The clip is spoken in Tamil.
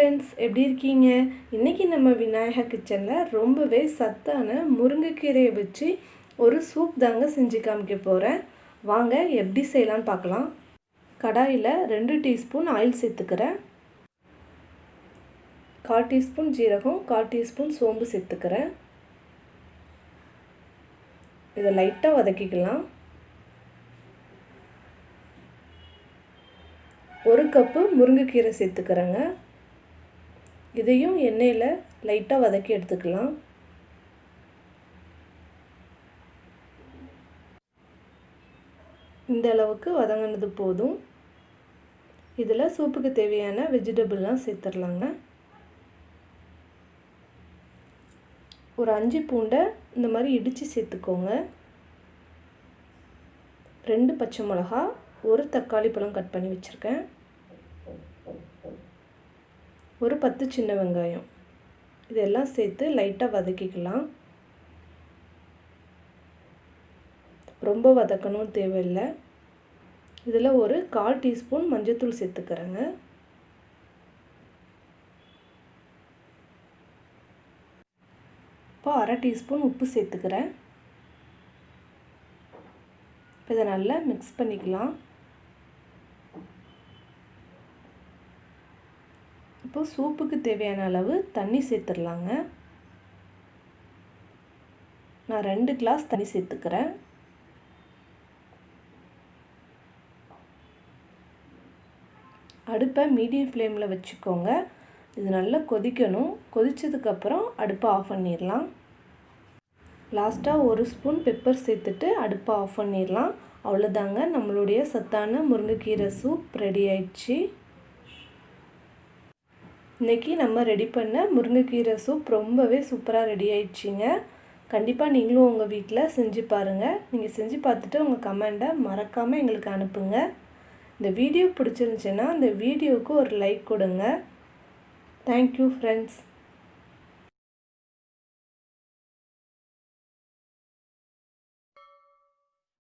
ஃப்ரெண்ட்ஸ், எப்படி இருக்கீங்க? இன்றைக்கி நம்ம விநாயகா கிச்சனில் ரொம்பவே சத்தான முருங்கைக்கீரையை வச்சு ஒரு சூப் தாங்க செஞ்சு காமிக்க போகிறேன். வாங்க எப்படி செய்யலான்னு பார்க்கலாம். கடாயில் 2 டீஸ்பூன் ஆயில் சேர்த்துக்கிறேன். 1/4 டீஸ்பூன் ஜீரகம், 1/4 டீஸ்பூன் சோம்பு சேர்த்துக்கிறேன். இதை லைட்டாக வதக்கிக்கலாம். 1 கப்பு முருங்கைக்கீரை சேர்த்துக்கிறேங்க. இதையும் எண்ணெயில் லைட்டாக வதக்கி எடுத்துக்கலாம். இந்த அளவுக்கு வதங்கினது போதும். இதில் சூப்புக்கு தேவையான வெஜிடபிள்லாம் சேர்த்துடலாங்க. ஒரு 5 பூண்டை இந்த மாதிரி இடித்து சேர்த்துக்கோங்க. 2 பச்சை மிளகா, 1 தக்காளி பழம் கட் பண்ணி வச்சுருக்கேன். ஒரு 10 சின்ன வெங்காயம். இதெல்லாம் சேர்த்து லைட்டாக வதக்கிக்கலாம். ரொம்ப வதக்கணும் தேவையில்லை. இதில் ஒரு 1/4 டீஸ்பூன் மஞ்சள்தூள் சேர்த்துக்கிறேங்க. இப்போ 1/2 டீஸ்பூன் உப்பு சேர்த்துக்கிறேன். இப்போ இதை நல்லா மிக்ஸ் பண்ணிக்கலாம். இப்போ சூப்புக்கு தேவையான அளவு தண்ணி சேர்த்துடலாங்க. நான் 2 கிளாஸ் தண்ணி சேர்த்துக்கிறேன். அடுப்பை மீடியம் ஃப்ளேமில் வச்சுக்கோங்க. இது நல்லா கொதிக்கணும். கொதித்ததுக்கப்புறம் அடுப்பை ஆஃப் பண்ணிடலாம். லாஸ்ட்டாக 1 ஸ்பூன் பெப்பர் சேர்த்துட்டு அடுப்பை ஆஃப் பண்ணிடலாம். அவ்வளோதாங்க, நம்மளுடைய சத்தான முருங்கைக்கீரை சூப் ரெடி ஆயிடுச்சு. இன்றைக்கி நம்ம ரெடி பண்ண முருங்கைக்கீரை சூப் ரொம்பவே சூப்பராக ரெடி ஆயிடுச்சிங்க. கண்டிப்பாக நீங்களும் உங்கள் வீட்டில் செஞ்சு பாருங்கள். நீங்கள் செஞ்சு பார்த்துட்டு உங்கள் கமெண்ட்டை மறக்காமல் எங்களுக்கு அனுப்புங்க. இந்த வீடியோ பிடிச்சிருந்துச்சுன்னா இந்த வீடியோவுக்கு ஒரு லைக் கொடுங்க. Thank you friends.